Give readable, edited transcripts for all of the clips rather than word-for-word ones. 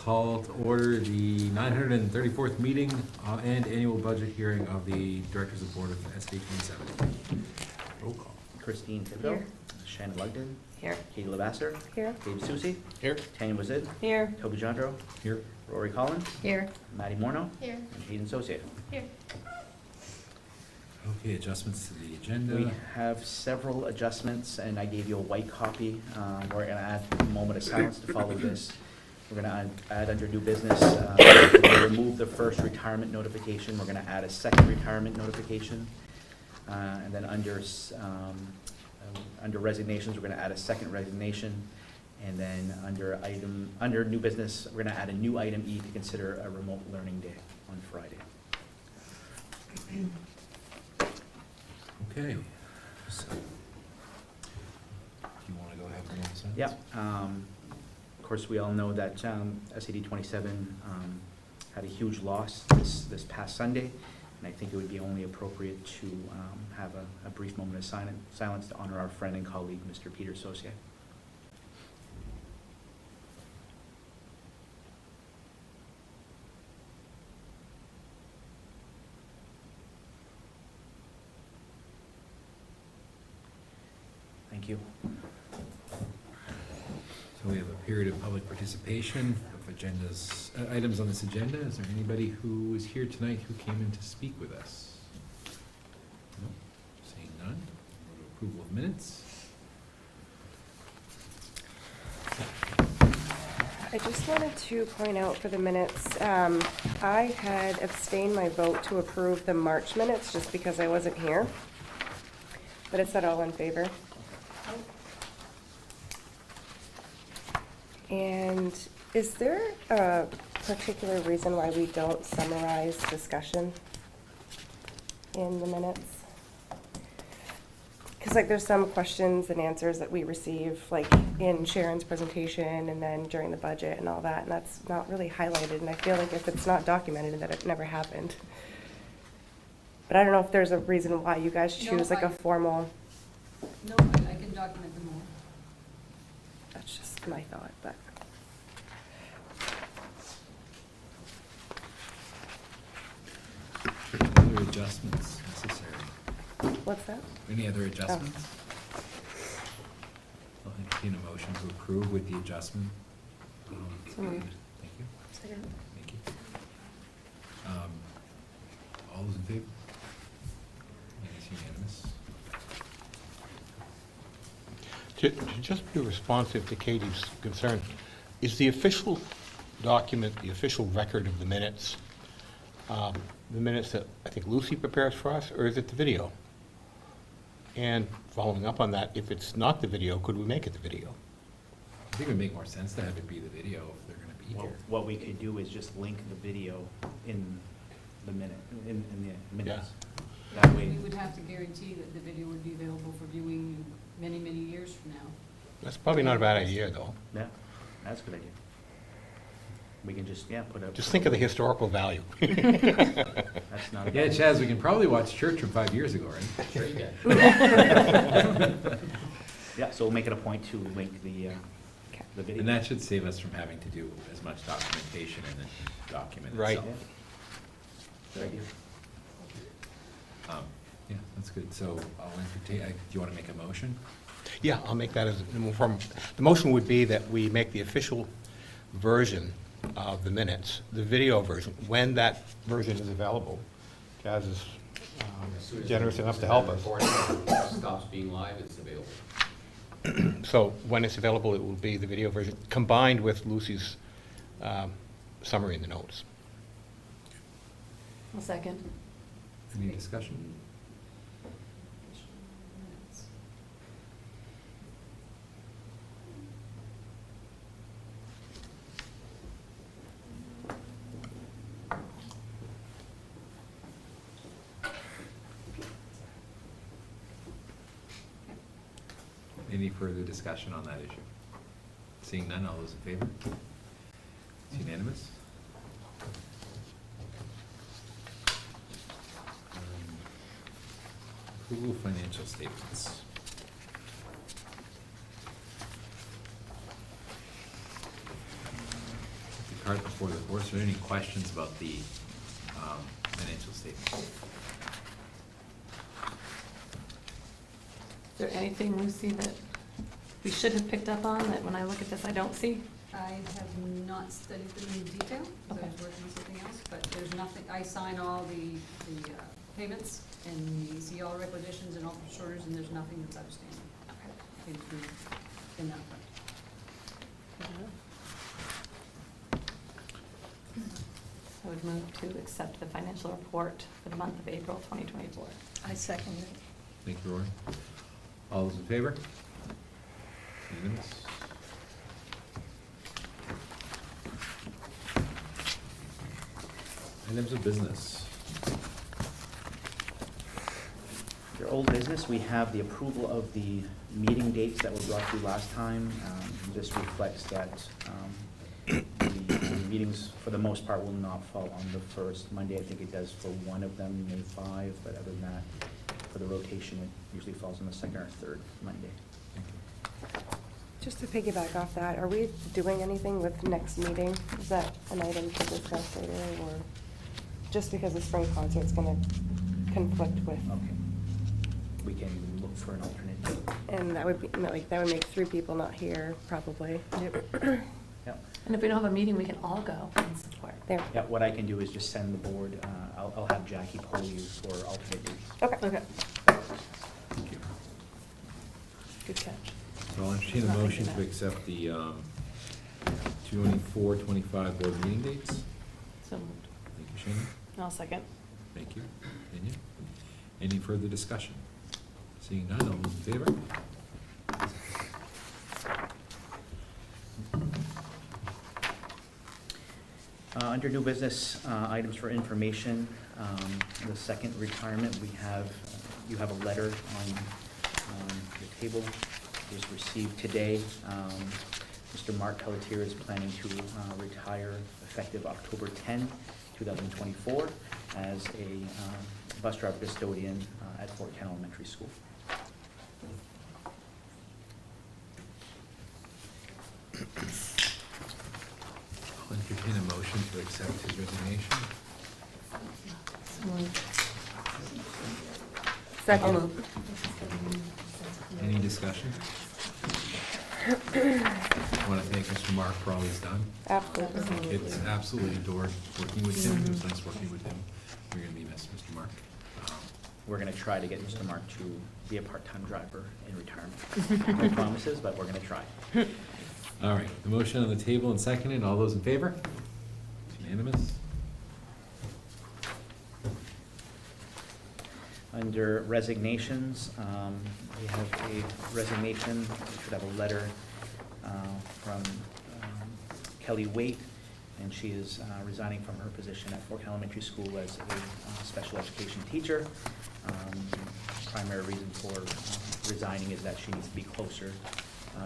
call to order the 934th meeting and annual budget hearing of the Directors of the Board of SAD 27. Roll call. Christine Thibodeau. Here. Shannon Lugden. Here. Katie Lavasser. Here. Dave Susi. Here. Tanya Wazid. Here. Toby Jandro. Here. Rory Collins. Here. Maddie Morno. Here. And Hayden Associate. Here. Okay, adjustments to the agenda. We have several adjustments, and I gave you a white copy. We're going to add a moment of silence to follow this. We're going to add under new business, we're going to remove the first retirement notification. We're going to add a second retirement notification. And then under resignations, we're going to add a second resignation. And then under new business, we're going to add a new item E to consider a remote learning day on Friday. Okay. So, do you want to go ahead and roll this out? Yeah. Of course, we all know that SAD 27 had a huge loss this past Sunday, and I think it would be only appropriate to have a brief moment of silence to honor our friend and colleague, Mr. Peter Saucier. Thank you. So we have a period of public participation of items on this agenda. Is there anybody who is here tonight who came in to speak with us? No? Seeing none. Go to approval of minutes. I just wanted to point out for the minutes, I had abstained my vote to approve the March minutes just because I wasn't here. But it said all in favor. And is there a particular reason why we don't summarize discussion in the minutes? Because like there's some questions and answers that we receive like in Sharon's presentation and then during the budget and all that, and that's not really highlighted, and I feel like if it's not documented that it never happened. But I don't know if there's a reason why you guys choose like a formal. No, I can document them all. That's just my thought, but. Any other adjustments necessary? What's that? Any other adjustments? I'll entertain a motion to approve with the adjustment. So moved. Thank you. Second. Thank you. All those in favor? It's unanimous. To just be responsive to Katie's concern, is the official document, the official record of the minutes that I think Lucy prepares for us, or is it the video? And following up on that, if it's not the video, could we make it the video? I think it would make more sense to have it be the video if they're going to be Well, here. what we could do is just link the video in the minutes. That way. We would have to guarantee that the video would be available for viewing many, many years from now. That's probably not a bad idea, though. Yeah, that's a good idea. We can just, put up. Just think of the historical value. That's not a Yeah, bad. Chaz, we can probably watch church from 5 years ago, right? Sure you Yeah, so we'll make it a point to link the video. And that should save us from having to do as much documentation and then document Right. itself. Good idea. Yeah, that's good. So I'll entertain, do you want to make a motion? Yeah, I'll make that as, the motion would be that we make the official version of the minutes, the video version, when that version is available. Chaz is generous enough to help us. Stops being live, it's available. So when it's available, it will be the video version combined with Lucy's summary in the notes. A second. Any discussion? Any further discussion on that issue? Seeing none, all those in favor? It's unanimous. Approval of financial statements. The for the board. Is there any questions about the financial statement? Is there anything, Lucy, that we should have picked up on that when I look at this, I don't see? I have not studied them in detail, because I was working on something else, but there's nothing, I sign all the payments, and you see all requisitions and all purchase orders, and there's nothing that's outstanding in that part. I would move to accept the financial report for the month of April 2024. I second it. Thank you, Rory. All those in favor? Unanimous? Items of business. Your old business, we have the approval of the meeting dates that were brought to you last time. This reflects that the meetings, for the most part, will not fall on the first Monday. I think it does for one of them, May 5, but other than that, for the rotation, it usually falls on the second or third Monday. Just to piggyback off that, are we doing anything with next meeting? Is that an item to discuss later, or just because the spring concert's gonna conflict with? Okay. We can look for an alternate date. And that would be, like, that would make 3 people not here, probably. Yep. And if we don't have a meeting, we can all go and support. There. Yeah, what I can do is just send the board, I'll have Jackie poll you for alternate dates. Okay. Okay, Thank you. good catch. So I'll entertain a Not motion thinking to that. accept the 24-25 board meeting dates. So moved. Thank you, Shannon. I'll second. Thank you. Tanya? Any further discussion? Seeing none, all those in favor? Under new business, items for information, the second retirement, you have a letter on the table. It was received today. Mr. Mark Pelletier is planning to retire effective October 10, 2024, as a bus driver custodian at Fort Kent Elementary School. I'll entertain a motion to accept his resignation. So moved. Second. I'll move. Any discussion? I want to thank Mr. Mark for all he's done. Absolutely. Kids absolutely adored working with him. It was nice working with him. We're going to be missed, Mr. Mark. We're going to try to get Mr. Mark to be a part-time driver in retirement. No promises, but we're going to try. All right, the motion on the table and seconded. All those in favor? It's unanimous. Under resignations, we have a resignation, we should have a letter from Kelly Waite, and she is resigning from her position at Fort Kent Elementary School as a special education teacher. Primary reason for resigning is that she needs to be closer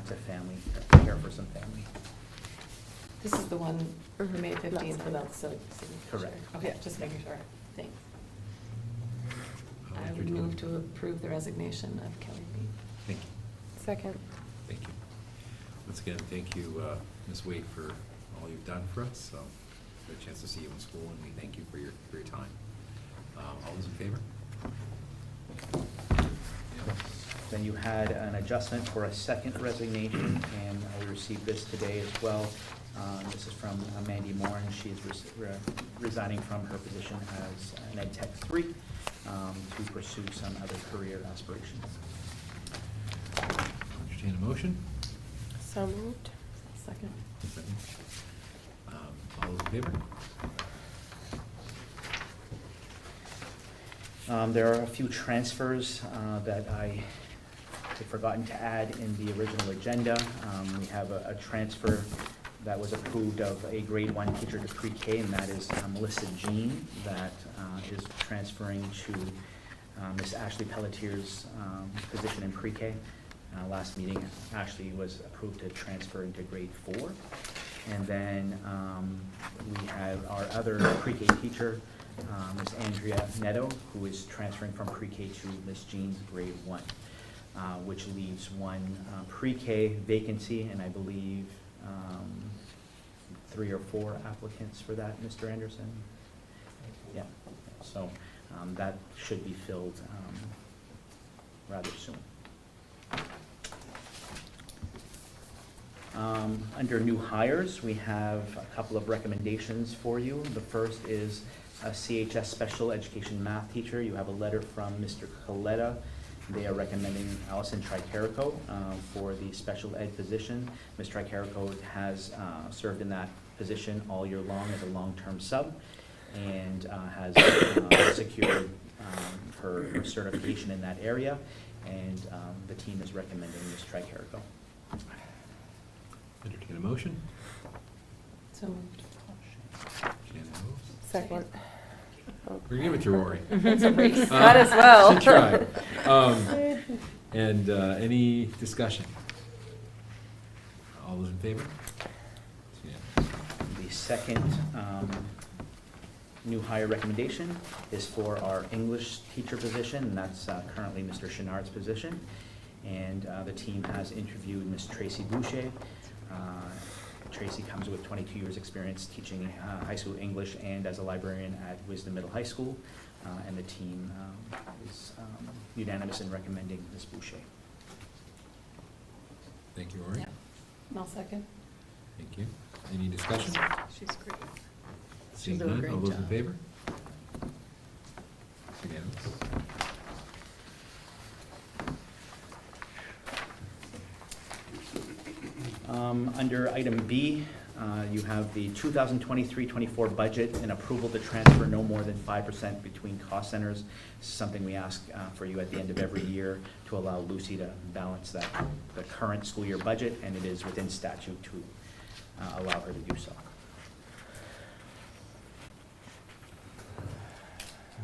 to family, care for some family. This is the one, May 15th, without signature. Correct. Okay, just making sure. Thanks. I'll I would entertain- move to approve the resignation of Kelly Mead. Thank you. Second. Thank you. Once again, thank you, Ms. Wade, for all you've done for us. So, we had a chance to see you in school, and we thank you for your time. All those in favor? Then you had an adjustment for a second resignation, and I received this today as well. This is from Mandy Moore, and she is resigning from her position as an Ed Tech 3 to pursue some other career aspirations. Entertain a motion? So moved. Second. Second. All those in favor? There are a few transfers that I had forgotten to add in the original agenda. We have a transfer that was approved of a grade 1 teacher to pre-K, and that is Melissa Jean, that is transferring to Miss Ashley Pelletier's position in pre-K. Last meeting, Ashley was approved to transfer into grade 4. And then we have our other pre-K teacher, Miss Andrea Netto, who is transferring from pre-K to Miss Jean's grade 1, which leaves one pre-K vacancy, and I believe 3 or 4 applicants for that, Mr. Anderson. Yeah, so that should be filled rather soon. Under new hires, we have a couple of recommendations for you. The first is a CHS special education math teacher. You have a letter from Mr. Coletta. They are recommending Allison Tricarico for the special ed position. Ms. Tricarico has served in that position all year long as a long-term sub and has secured her certification in that area, and the team is recommending Ms. Tricarico. Entertain a motion. So moved. Shannon moves. Second. We're gonna give it to Rory. It's a race. Might as well. Should try. And any discussion? All those in favor? Yeah. The second new hire recommendation is for our English teacher position, and that's currently Mr. Chenard's position. And the team has interviewed Ms. Tracy Boucher. Tracy comes with 22 years' experience teaching high school English and as a librarian at Wisdom Middle High School. And the team is unanimous in recommending Ms. Boucher. Thank you, Rory. Yeah. I'll second. Thank you. Any discussion? She's great. Seeing doing a none, great all those in job. favor? Unanimous. Under item B, you have the 2023-24 budget and approval to transfer no more than 5% between cost centers. This is something we ask for you at the end of every year to allow Lucy to balance the current school year budget, and it is within statute to allow her to do so.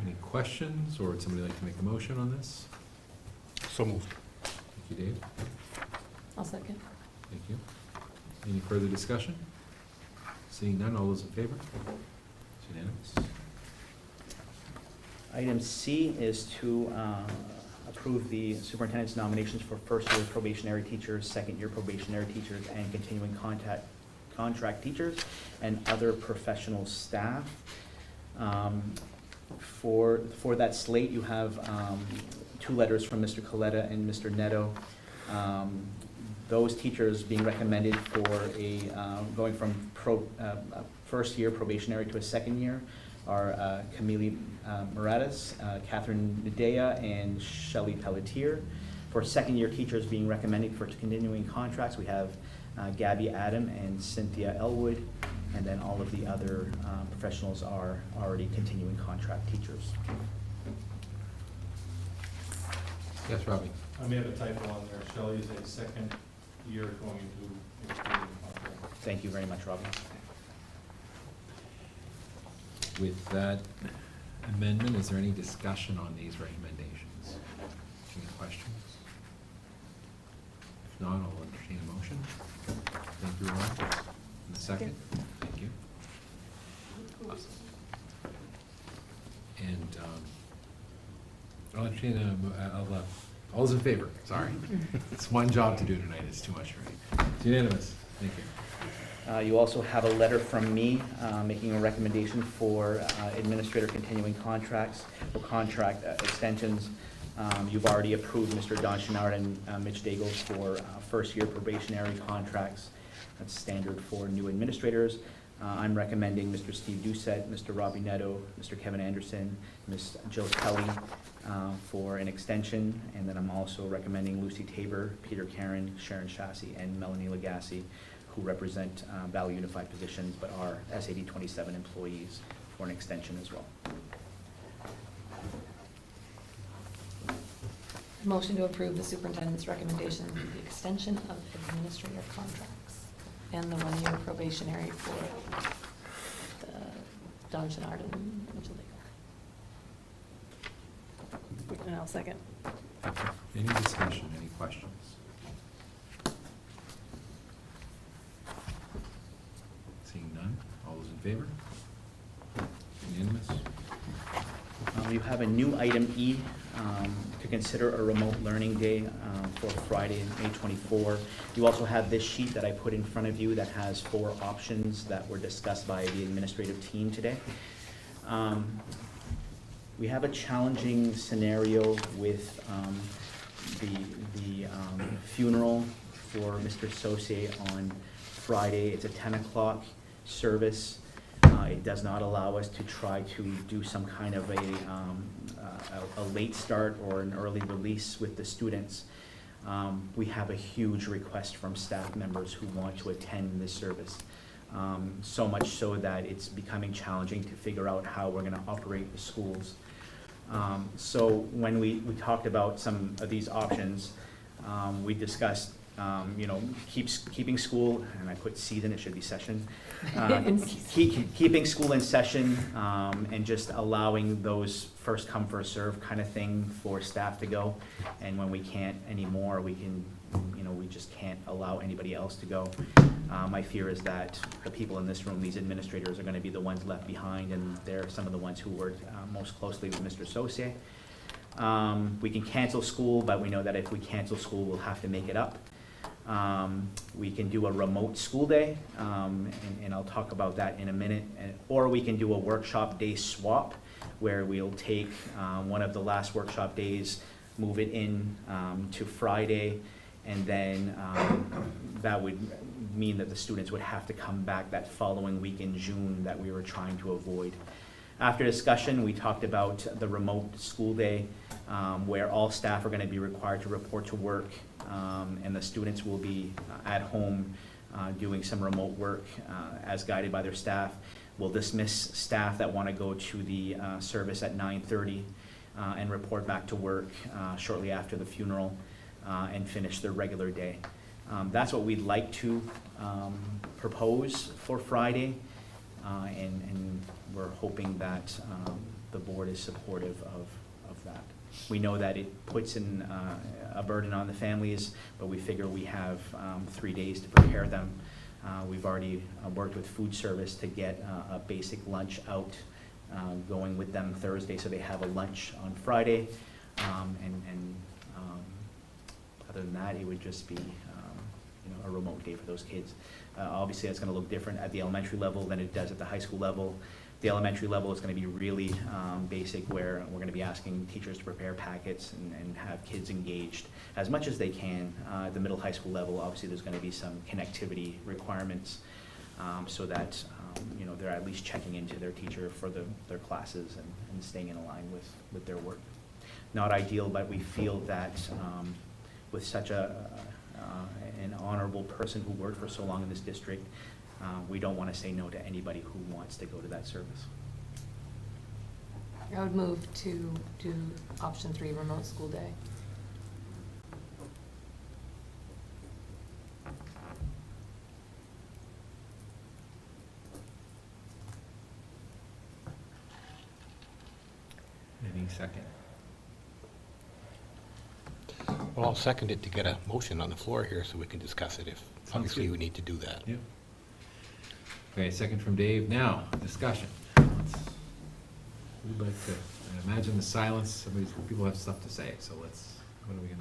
Any questions, or would somebody like to make a motion on this? So moved. Thank you, Dave. I'll second. Thank you. Any further discussion? Seeing none, all those in favor? It's unanimous. Item C is to approve the superintendent's nominations for first-year probationary teachers, second-year probationary teachers, and continuing contract teachers, and other professional staff. For that slate, you have 2 letters from Mr. Coletta and Mr. Neto. Those teachers being recommended for going from first year probationary to a second year are Camille Moratis, Catherine Nadea, and Shelley Pelletier. For second year teachers being recommended for continuing contracts, we have Gabby Adam and Cynthia Elwood, and then all of the other professionals are already continuing contract teachers. Yes, Robbie? I may have a typo on there. Shelley is a second year going into continuing contract. Thank you very much, Robin. With that amendment, is there any discussion on these recommendations? Any questions? If not, I'll entertain a motion. Thank you, Roy. And a second? Thank you. And I'll entertain all those in favor, sorry. It's one job to do tonight, it's too much for me. It's unanimous, thank you. You also have a letter from me making a recommendation for administrator continuing contracts or contract extensions. You've already approved Mr. Don Chenard and Mitch Daigle for first-year probationary contracts. That's standard for new administrators. I'm recommending Mr. Steve Doucette, Mr. Robbie Neto, Mr. Kevin Anderson, Ms. Jill Kelly for an extension. And then I'm also recommending Lucy Tabor, Peter Karen, Sharon Chassie, and Melanie Legassi, who represent Valley Unified positions but are SAD 27 employees, for an extension as well. Motion to approve the superintendent's recommendation for the extension of administrator contracts and the one-year probationary for the Don Chenard and Mitchell Baker. And I'll second. Any discussion, any questions? Seeing none, all those in favor? Unanimous? You have a new item E to consider a remote learning day for Friday, May 24. You also have this sheet that I put in front of you that has 4 options that were discussed by the administrative team today. We have a challenging scenario with the funeral for Mr. Saucier on Friday. It's a 10 o'clock service. It does not allow us to try to do some kind of a late start or an early release with the students. We have a huge request from staff members who want to attend this service. So much so that it's becoming challenging to figure out how we're gonna operate the schools. So when we talked about some of these options, we discussed keeping school, and I put season, it should be session. Keeping school in session, and just allowing those first come, first serve kind of thing for staff to go. And when we can't anymore, we can, we just can't allow anybody else to go. My fear is that the people in this room, these administrators, are gonna be the ones left behind, and they're some of the ones who worked most closely with Mr. Saucier. We can cancel school, but we know that if we cancel school, we'll have to make it up. We can do a remote school day, and I'll talk about that in a minute. Or we can do a workshop day swap, where we'll take one of the last workshop days, move it in to Friday, and then that would mean that the students would have to come back that following week in June that we were trying to avoid. After discussion, we talked about the remote school day, where all staff are going to be required to report to work, and the students will be at home doing some remote work as guided by their staff. We'll dismiss staff that want to go to the service at 9:30 and report back to work shortly after the funeral and finish their regular day. That's what we'd like to propose for Friday, and we're hoping that the board is supportive of that. We know that it puts in a burden on the families, but we figure we have 3 days to prepare them. We've already worked with food service to get a basic lunch out, going with them Thursday, so they have a lunch on Friday. Other than that, it would just be a remote day for those kids. Obviously, it's going to look different at the elementary level than it does at the high school level. The elementary level is going to be really basic, where we're going to be asking teachers to prepare packets and have kids engaged as much as they can. At the middle high school level, obviously, there's going to be some connectivity requirements so that they're at least checking into their teacher for their classes and staying in line with their work. Not ideal, but we feel that with such an honorable person who worked for so long in this district, we don't want to say no to anybody who wants to go to that service. I would move to do option 3, remote school day. Any second? Well, I'll second it to get a motion on the floor here so we can discuss it if, obviously, good. we need to do that. Yep. Okay, second from Dave. Now, discussion. Who'd like to, I imagine the silence, people have stuff to say, so what do we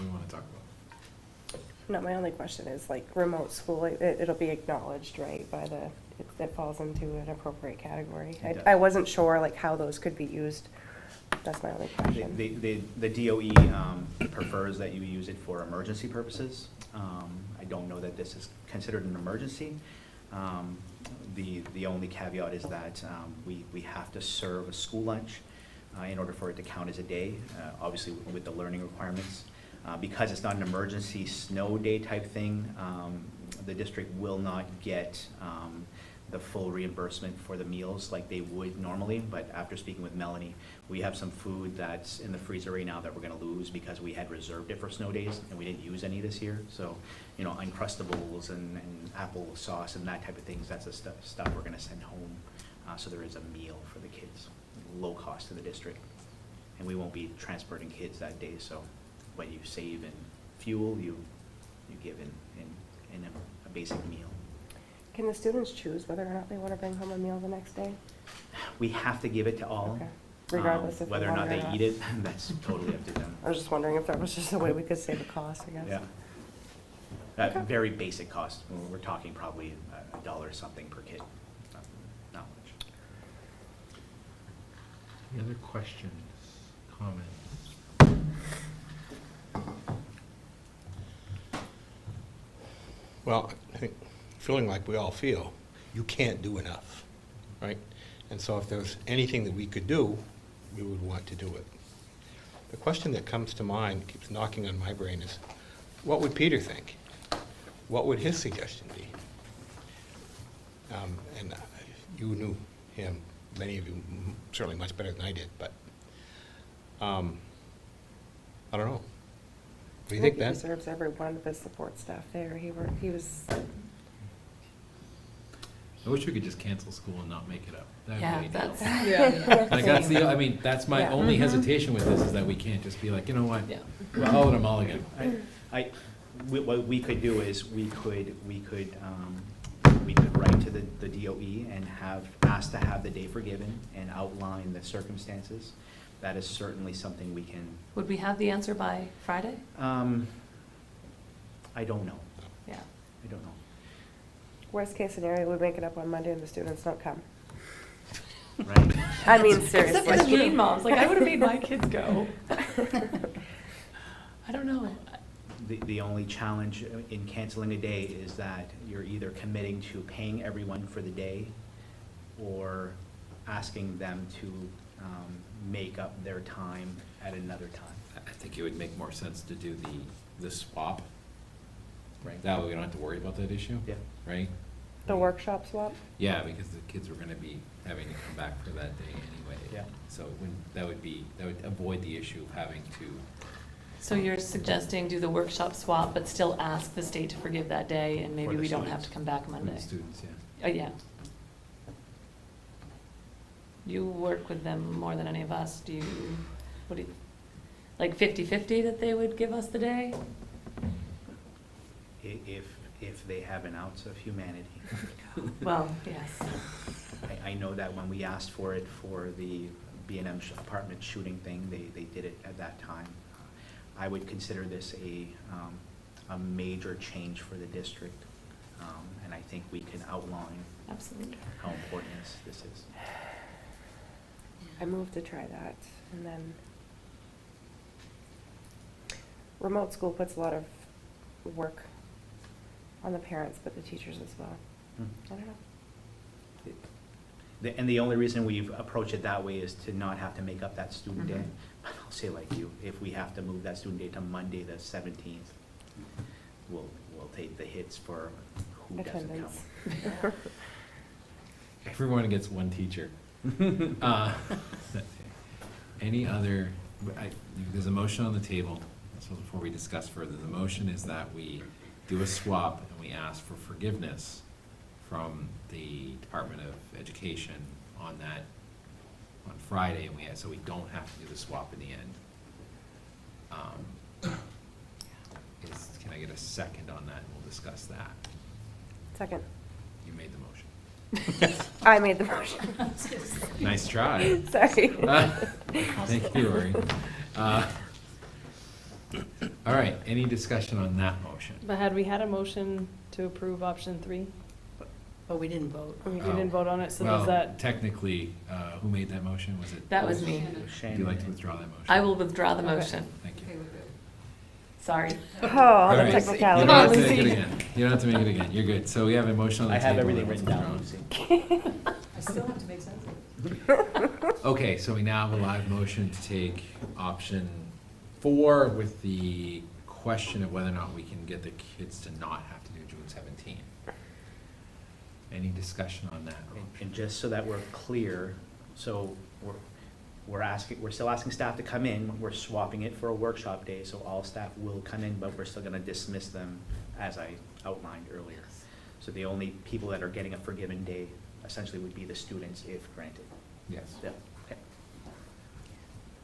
want to talk about? No, my only question is like remote school, it'll be acknowledged, right, by it falls into an appropriate category. It does. I wasn't sure like how those could be used. That's my only question. The DOE prefers that you use it for emergency purposes. I don't know that this is considered an emergency. The only caveat is that we have to serve a school lunch in order for it to count as a day, obviously with the learning requirements. Because it's not an emergency snow day type thing, the district will not get the full reimbursement for the meals like they would normally, but after speaking with Melanie, we have some food that's in the freezer right now that we're gonna lose because we had reserved it for snow days and we didn't use any this year. So, Uncrustables and apple sauce and that type of things, that's the stuff we're gonna send home. So there is a meal for the kids, low cost to the district. And we won't be transporting kids that day, so what you save in fuel, you give in a basic meal. Can the students choose whether or not they want to bring home a meal the next day? We have to give it to all. Okay. Regardless if we Whether or want not it or they not. eat it, that's totally up to them. I was just wondering if that was just a way we could save a cost, I guess. Yeah. Okay. Very basic cost. We're talking probably $1 something per kid. Not much. Any other questions, comments? Well, I think, feeling like we all feel, you can't do enough, right? And so if there's anything that we could do, we would want to do it. The question that comes to mind, keeps knocking on my brain, is what would Peter think? What would his suggestion be? And you knew him, many of you certainly much better than I did, but I don't know. What do you think, He Ben? deserves every one of his support staff there. He was, I wish we could just cancel school and not make it up. That'd Yeah, be ideal. that's, Yeah. Like, that's the, I mean, that's my Yeah. only Mhm. hesitation with this, is that we can't just be like, you know what? yeah. We'll call it a mulligan. What we could do is, we could write to the DOE and ask to have the day forgiven and outline the circumstances. That is certainly something we can, Would we have the answer by Friday? I don't know. Yeah. I don't know. worst case scenario, we make it up on Monday and the students don't come. Right? I mean, Except for the seriously. mean moms, like, I would have made my kids go. I don't know. The only challenge in canceling a day is that you're either committing to paying everyone for the day or asking them to make up their time at another time. I think it would make more sense to do the swap. Right. That way we don't have to worry about that issue. Yeah. Right? The workshop swap? Yeah, because the kids were gonna be having to come back for that day anyway. Yeah. So that would avoid the issue of having to, So you're suggesting do the workshop swap, but still ask the state to forgive that day, and maybe For the we don't have students. to come back for Monday? the students, yeah. Yeah. You work with them more than any of us. Do you, what do you, like 50-50 that they would give us the day? If they have an ounce of humanity. Well, yes. I know that when we asked for it for the B&M apartment shooting thing, they did it at that time. I would consider this a major change for the district, and I think we can outline Absolutely. how important this is. I moved to try that, and then remote school puts a lot of work on the parents, but the teachers as well. I don't know. And the only reason we've approached it that way is to not have to make up that student day. Mhm. But I'll say like you, if we have to move that student day to Monday, the 17th, we'll take the hits for who doesn't come. Attendance. Everyone gets one teacher. Any other, there's a motion on the table, so before we discuss further, the motion is that we do a swap and we ask for forgiveness from the Department of Education on Friday, and so we don't have to do the swap in the end. Can I get a second on that, and we'll discuss that? Second. You made the motion. I made the motion. Nice try. Sorry. Thank you, Lori. All right, any discussion on that motion? But had we had a motion to approve option 3? But we didn't vote. We didn't vote on it, so does Well, that, technically, who made that motion? Was it? That was me. Would you like to withdraw that motion? I will withdraw the Okay. motion. Thank you. Okay, we're good. Sorry. Oh, All all the right. You technicalities. don't have to Lucy. make it again. You don't have to make it again. You're good. So we have a motion on the I table. have everything that was written down, withdrawn. Lucy. I still have to make sense of it. Okay, so we now have a live motion to take option 4 with the question of whether or not we can get the kids to not have to do June 17th. Any discussion on that? And just so that we're clear, so we're still asking staff to come in, we're swapping it for a workshop day, so all staff will come in, but we're still gonna dismiss them as I outlined earlier. So the only people that are getting a forgiven day essentially would be the students if granted. Yes. Yeah, okay.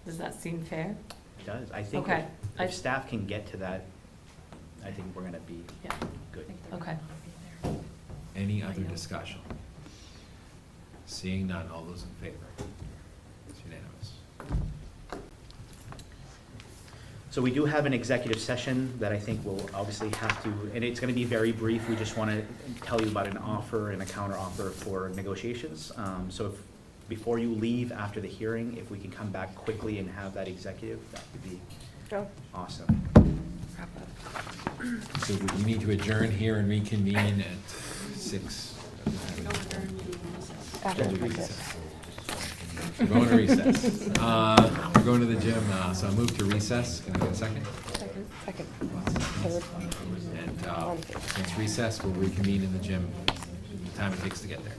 Does that seem fair? It does. I think Okay. if staff can get to that, I think we're gonna be Yeah. good. Okay. Any other discussion? Seeing none, all those in favor? It's unanimous. So we do have an executive session that I think we'll obviously have to, and it's gonna be very brief. We just wanna tell you about an offer and a counter offer for negotiations. So if, before you leave after the hearing, if we can come back quickly and have that executive, that would be Oh, awesome. wrap up. So we need to adjourn here and reconvene at 6. We don't adjourn, we recess. After the Recess. budget. We're going to recess. We're going to the gym, so I'll move to recess. Can I get a second? Second. Third. And since recess, we'll reconvene in the gym, the time it takes to get there.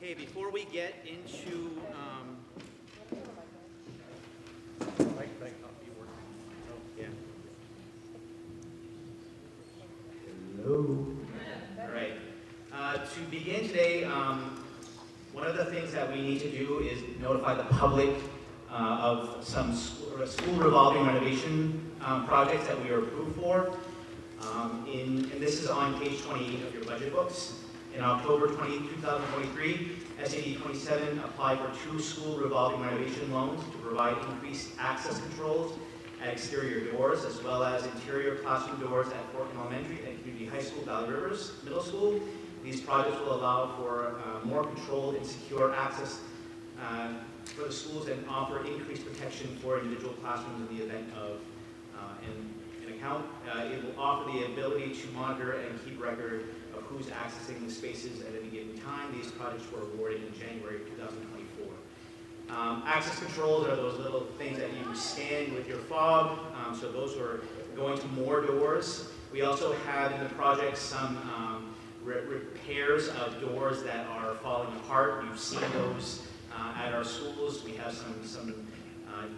Okay, before we get into, yeah. Hello. All right. To begin today, one of the things that we need to do is notify the public of some school revolving renovation projects that we are approved for. And this is on page 28 of your budget books. In October 2023, SAD 27 applied for 2 school revolving renovation loans to provide increased access controls at exterior doors, as well as interior classroom doors at Fort Kent Elementary and Community High School, Valley Rivers Middle School. These projects will allow for more controlled and secure access for the schools and offer increased protection for individual classrooms in the event of an account. It will offer the ability to monitor and keep record of who's accessing the spaces at any given time. These projects were awarded in January of 2024. Access controls are those little things that you scan with your fob. So those are going to more doors. We also have in the project some repairs of doors that are falling apart. You've seen those at our schools. We have some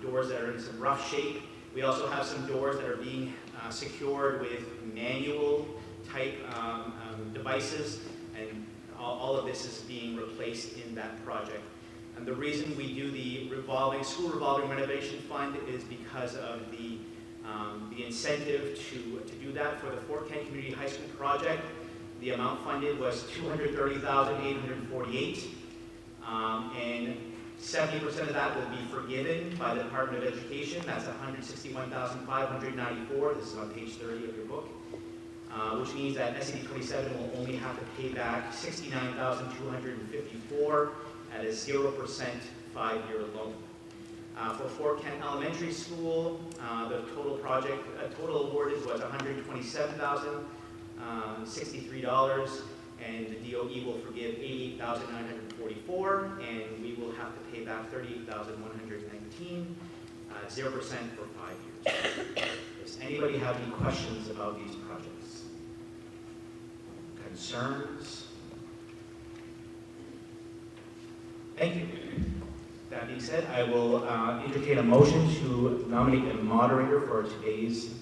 doors that are in some rough shape. We also have some doors that are being secured with manual type devices, and all of this is being replaced in that project. And the reason we do the school revolving renovation fund is because of the incentive to do that for the Fort Kent Community High School project. The amount funded was $230,848, and 70% of that will be forgiven by the Department of Education. That's $161,594. This is on page 30 of your book, which means that SAD 27 will only have to pay back $69,254 at a 0% 5-year loan. For Fort Kent Elementary School, the total awarded was $127,063, and the DOE will forgive $88,944, and we will have to pay back $38,119, 0% for 5 years. Does anybody have any questions about these projects? Concerns? Thank you. That being said, I will entertain a motion to nominate a moderator for today's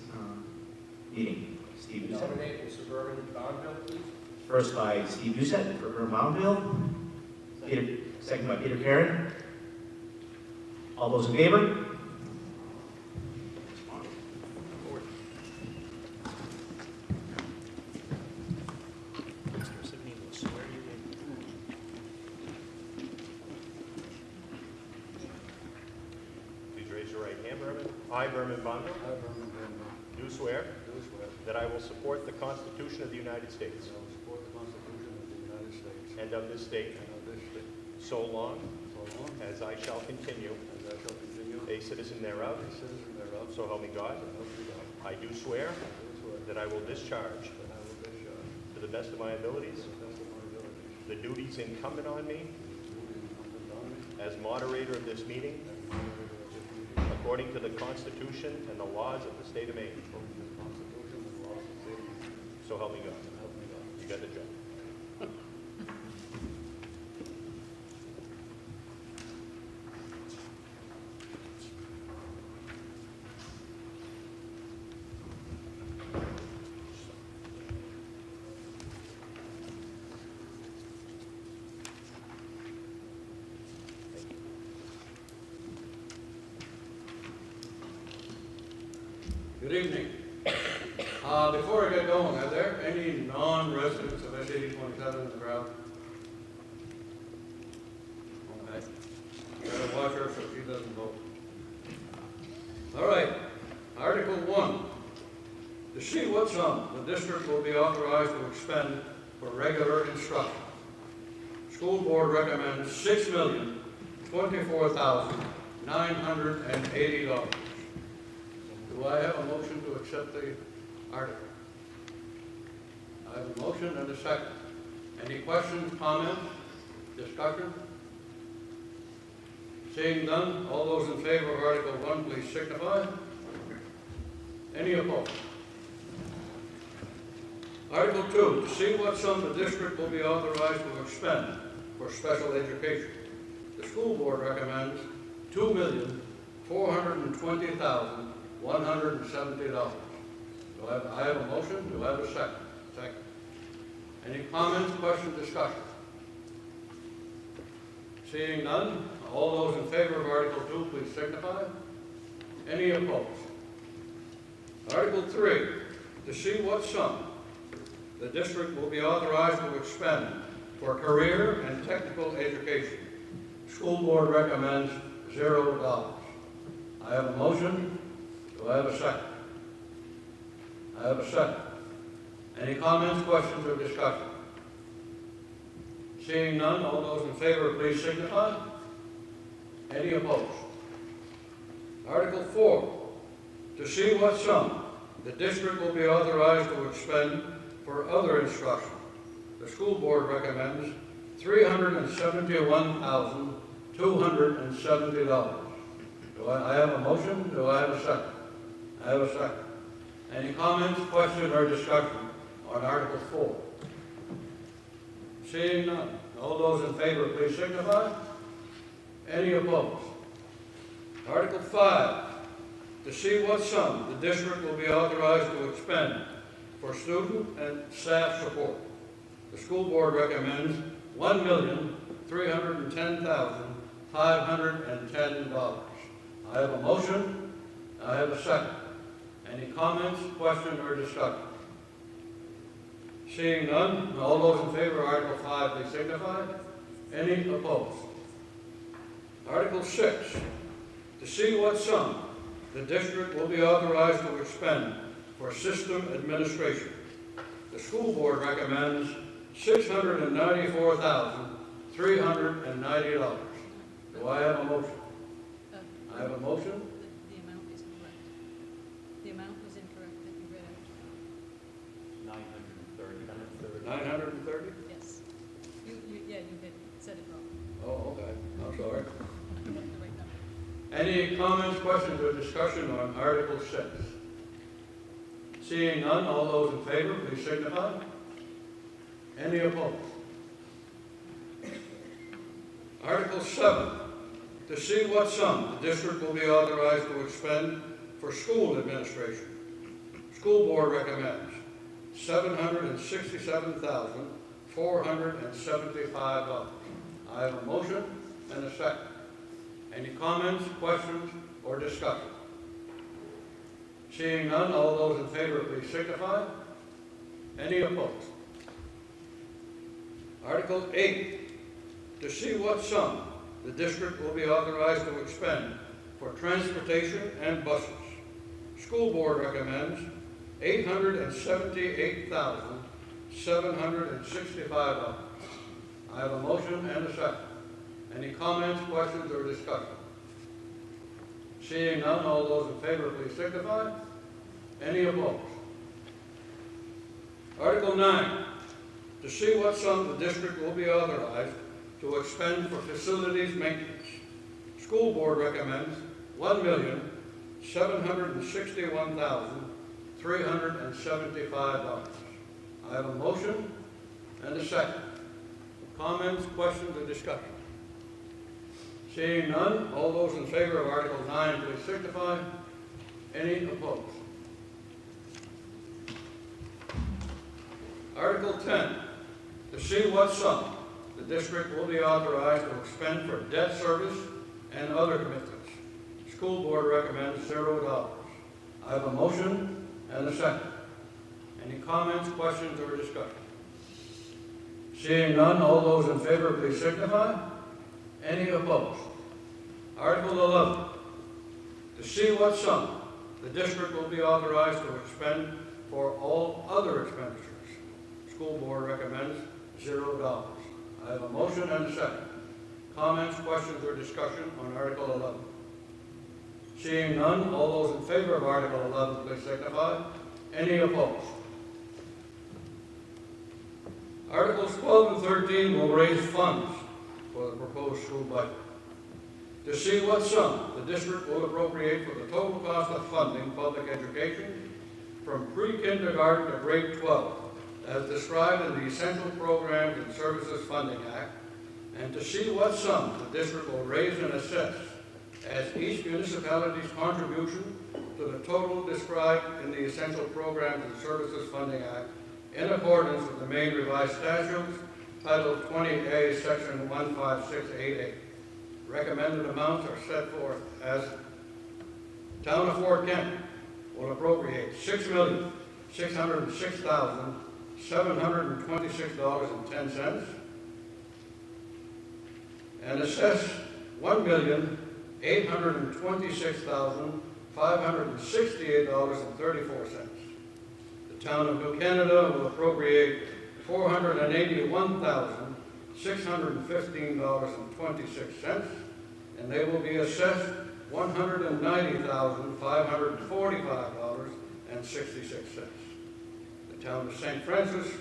meeting. Steve Doucette. Nominate Mr. Berman Bonneville, please. First by Steve Doucette for Berman Bonneville. Second by Peter Karen. All those in favor? I, Berman Bonneville, do swear that I will support the Constitution of the United States and of this state so long as I shall continue a citizen thereof, so help me God. I do swear that I will discharge to the best of my abilities the duties incumbent on me as moderator of this meeting, according to the Constitution and the laws of the state of Maine. So help me God. You got the job. Good evening. Before I get going, are there any non-residents of SAD 27 in the crowd? Okay. Gotta watch her so she doesn't vote. All right. Article 1. To see what sum the district will be authorized to expend for regular instruction. School board recommends $6,024,980. Do I have a motion to accept the article? I have a motion and a second. Any questions, comments, discussion? Seeing none, all those in favor of Article 1, please signify. Any opposed? Article 2, to see what sum the district will be authorized to expend for special education. The school board recommends $2,420,170. I have a motion, do I have a second? Second. Any comments, questions, discussion? Seeing none, all those in favor of Article 2, please signify. Any opposed? Article 3, to see what sum the district will be authorized to expend for career and technical education. School board recommends $0. I have a motion. Do I have a second? I have a second. Any comments, questions, or discussion? Seeing none, all those in favor, please signify. Any opposed? Article 4, to see what sum the district will be authorized to expend for other instruction. The school board recommends $371,270. I have a motion? Do I have a second? I have a second. Any comments, questions, or discussion on Article 4? Seeing none. All those in favor, please signify. Any opposed? Article 5, to see what sum the district will be authorized to expend for student and staff support. The school board recommends $1,310,510. I have a motion. I have a second. Any comments, questions, or discussion? Seeing none, all those in favor of Article 5, please signify. Any opposed? Article 6, to see what sum the district will be authorized to expend for system administration. The school board recommends $694,390. Do I have a motion? I have a motion. The amount is correct. The amount was incorrect that you read out. 930? Yes. You said it wrong. Oh, okay. I'm sorry. The right number. Any comments, questions, or discussion on Article 6? Seeing none, all those in favor, please signify. Any opposed? Article 7, to see what sum the district will be authorized to expend for school administration. School board recommends $767,475. I have a motion and a second. Any comments, questions, or discussion? Seeing none, all those in favor, please signify. Any opposed? Article 8, to see what sum the district will be authorized to expend for transportation and buses. School board recommends $878,765. I have a motion and a second. Any comments, questions, or discussion? Seeing none, all those in favor, please signify. Any opposed? Article 9, to see what sum the district will be authorized to expend for facilities maintenance. School board recommends $1,761,375. I have a motion and a second. Comments, questions, or discussion? Seeing none, all those in favor of Article 9, please signify. Any opposed? Article 10, to see what sum the district will be authorized to expend for debt service and other commitments. School board recommends $0. I have a motion and a second. Any comments, questions, or discussion? Seeing none, all those in favor, please signify. Any opposed? Article 11, to see what sum the district will be authorized to expend for all other expenditures. School board recommends $0. I have a motion and a second. Comments, questions, or discussion on Article 11? Seeing none, all those in favor of Article 11, please signify. Any opposed? Articles 12 and 13 will raise funds for the proposed school budget. To see what sum the district will appropriate for the total cost of funding public education from pre-kindergarten to grade 12, as described in the Essential Programs and Services Funding Act and to see what sum the district will raise and assess as each municipality's contribution to the total described in the Essential Programs and Services Funding Act in accordance with the Maine Revised Statutes, Title 20A, Section 15688. Recommended amounts are set forth as Town of Fort Kent will appropriate $6,606,726.10 and assess $1,826,568.34. The Town of New Canada will appropriate $481,615.26, and they will be assessed $190,545.66. The Town of St. Francis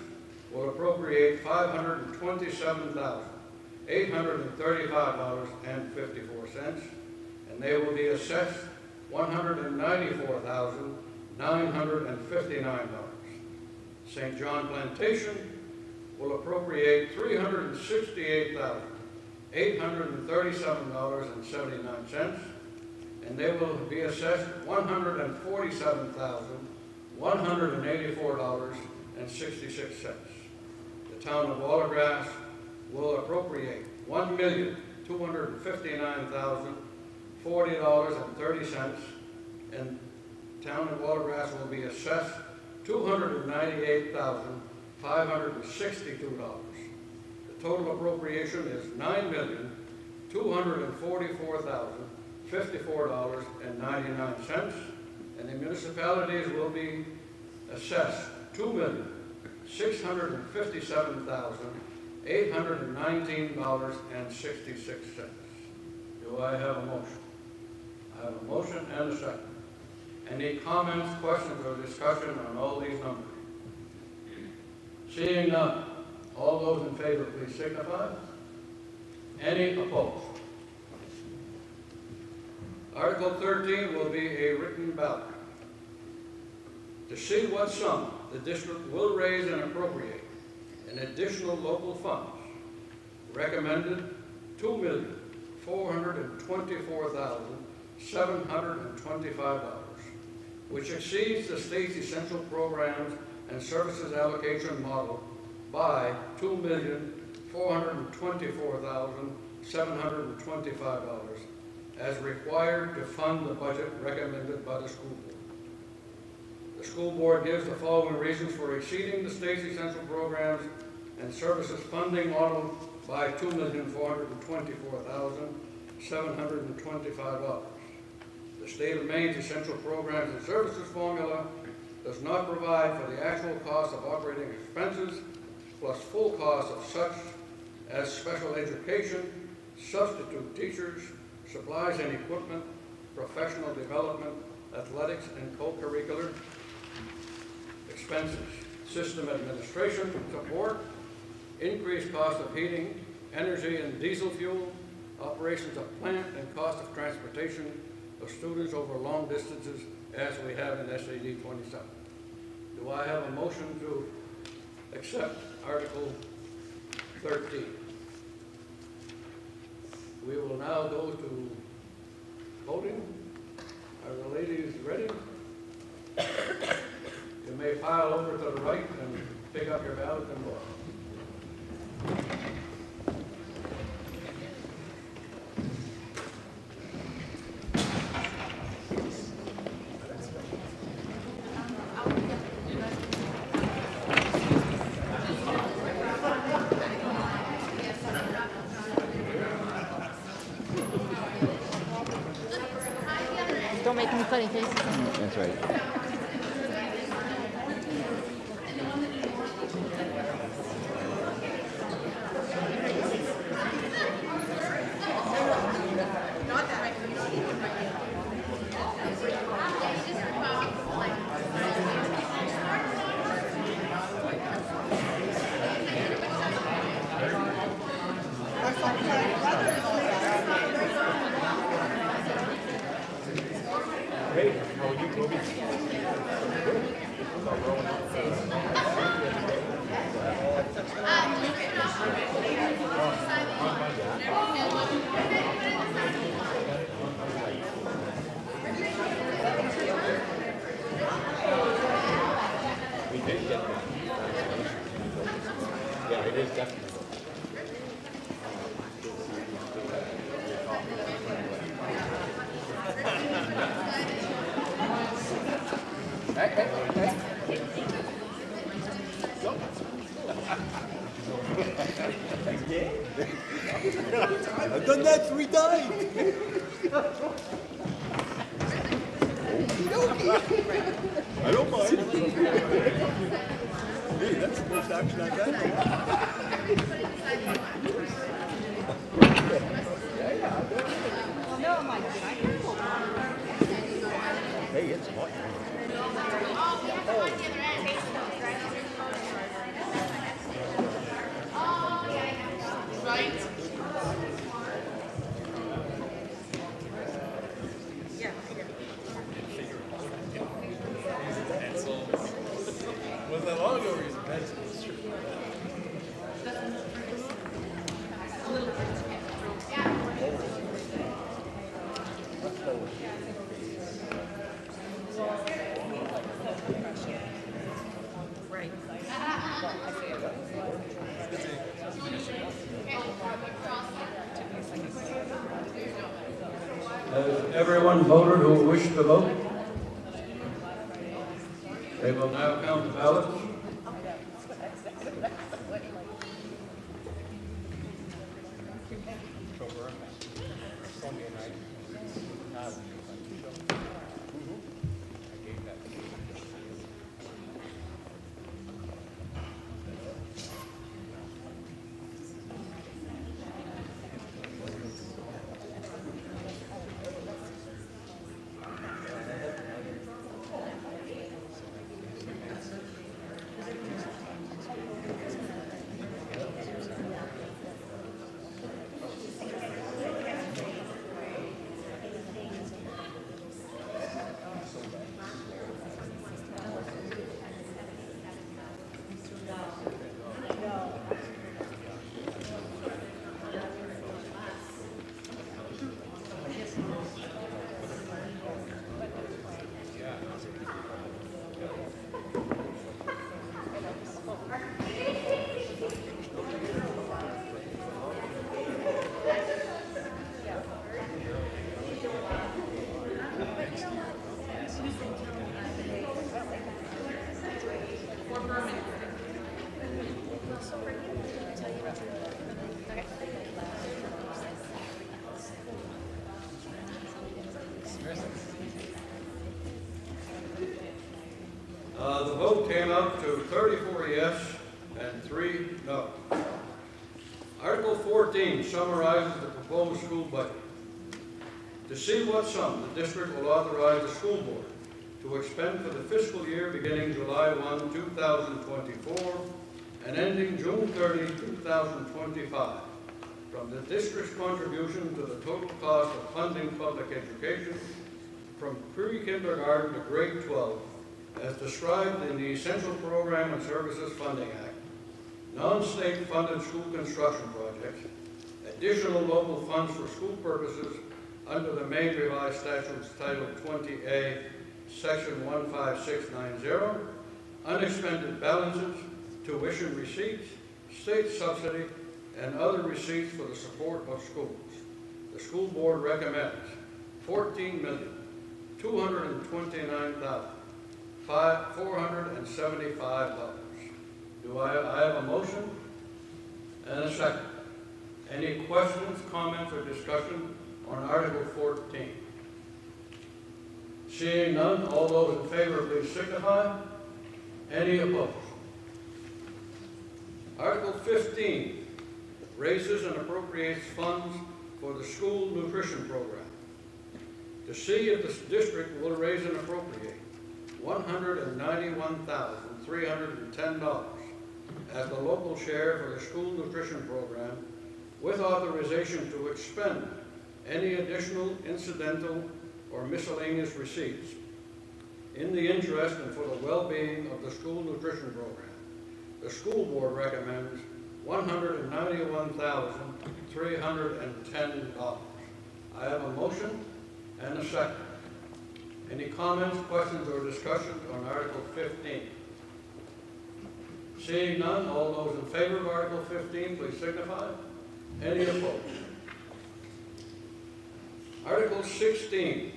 will appropriate $527,835.54, and they will be assessed $194,959. St. John Plantation will appropriate $368,837.79, and they will be assessed $147,184.66. The Town of Watergrass will appropriate $1,259,040.30, and Town of Watergrass will be assessed $298,562. The total appropriation is $9,244,054.99, and the municipalities will be assessed $2,657,819.66. Do I have a motion? I have a motion and a second. Any comments, questions, or discussion on all these numbers? Seeing none, all those in favor, please signify. Any opposed? Article 13 will be a written ballot. To see what sum the district will raise and appropriate in additional local funds, recommended $2,424,725, which exceeds the state's essential programs and services allocation model by $2,424,725 as required to fund the budget recommended by the school board. The school board gives the following reasons for exceeding the state's essential programs and services funding model by $2,424,725. The state of Maine's essential programs and services formula does not provide for the actual cost of operating expenses plus full costs of such as special education, substitute teachers, supplies and equipment, professional development, athletics and co-curricular expenses, system administration support, increased cost of heating, energy and diesel fuel, operations of plant, and cost of transportation of students over long distances as we have in SAD 27. Do I have a motion to accept Article 13? We will now go to voting. Are the ladies ready? You may pile over to the right and pick up your ballot and vote. Don't make any funny faces. That's right. that 3 times. I don't mind. Hey, that's the most action I've had. Hey, it's hot. Was that long ago we used pencils? Right. Has everyone voted who wished to vote? They will now count the ballots. The vote came out to 34 yes and 3 no. Article 14 summarizes the proposed school budget. To see what sum the district will authorize the school board to expend for the fiscal year beginning July 1, 2024 and ending June 30, 2025, from the district's contribution to the total cost of funding public education from pre-kindergarten to grade 12, as described in the Essential Program and Services Funding Act, non-state funded school construction projects, additional local funds for school purposes under the Maine Revised Statutes Title 20A, Section 15690, unexpended balances, tuition receipts, state subsidy, and other receipts for the support of schools. The school board recommends $14,229,475. Do I have a motion and a second? Any questions, comments, or discussion on Article 14? Seeing none, all those in favor please signify. Any opposed? Article 15 raises and appropriates funds for the school nutrition program. To see if the district will raise and appropriate $191,310 as the local share for the school nutrition program, with authorization to expend any additional incidental or miscellaneous receipts in the interest and for the well-being of the school nutrition program. The school board recommends $191,310. I have a motion and a second. Any comments, questions, or discussion on Article 15? Seeing none, all those in favor of Article 15, please signify. Any opposed? Article 16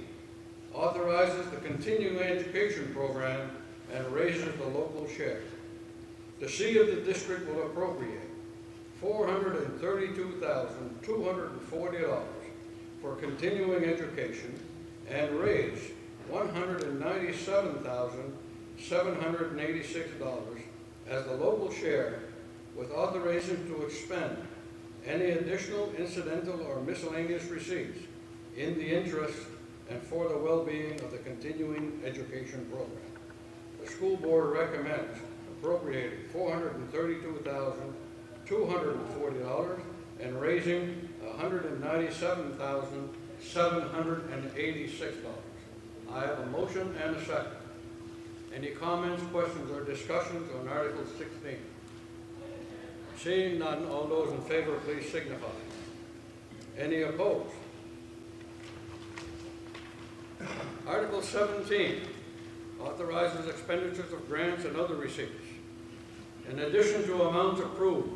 authorizes the continuing education program and raises the local share. To see if the district will appropriate $432,240 for continuing education and raise $197,786 as the local share, with authorization to expend any additional incidental or miscellaneous receipts in the interest and for the well-being of the continuing education program. The school board recommends appropriating $432,240 and raising $197,786. I have a motion and a second. Any comments, questions, or discussions on Article 16? Seeing none, all those in favor, please signify. Any opposed? Article 17 authorizes expenditures of grants and other receipts. In addition to amounts approved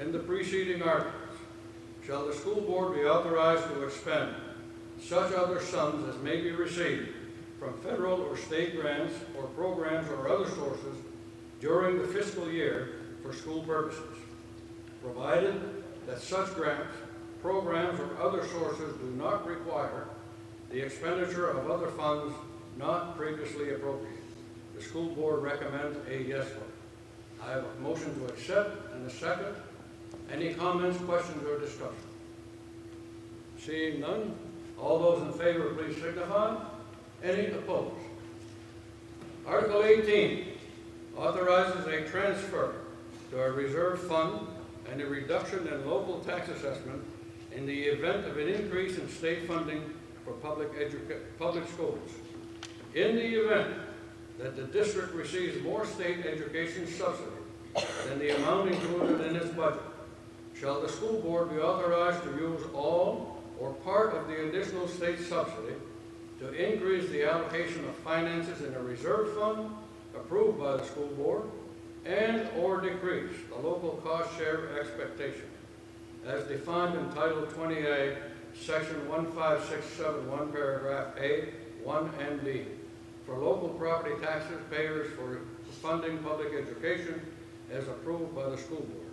in the preceding articles, shall the school board be authorized to expend such other sums as may be received from federal or state grants or programs or other sources during the fiscal year for school purposes, provided that such grants, programs, or other sources do not require the expenditure of other funds not previously appropriated. The school board recommends a yes vote. I have a motion to accept and a second. Any comments, questions, or discussion? Seeing none, all those in favor, please signify. Any opposed? Article 18 authorizes a transfer to a reserve fund and a reduction in local tax assessment in the event of an increase in state funding for public schools. In the event that the district receives more state education subsidy than the amount included in its budget, shall the school board be authorized to use all or part of the additional state subsidy to increase the allocation of finances in a reserve fund approved by the school board and or decrease the local cost share expectation as defined in Title 20A, Section 15671, Paragraph A, 1 and B, for local property taxes payers for funding public education as approved by the school board.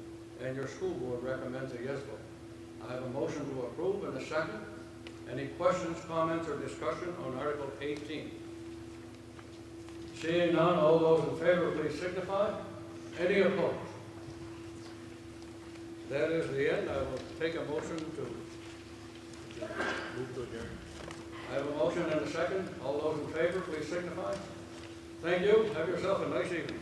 And your school board recommends a yes vote. I have a motion to approve and a second. Any questions, comments, or discussion on Article 18? Seeing none, all those in favor, please signify. Any opposed? That is the end. I will take a motion to move to adjourn. I have a motion and a second. All those in favor, please signify. Thank you. Have yourself a nice evening.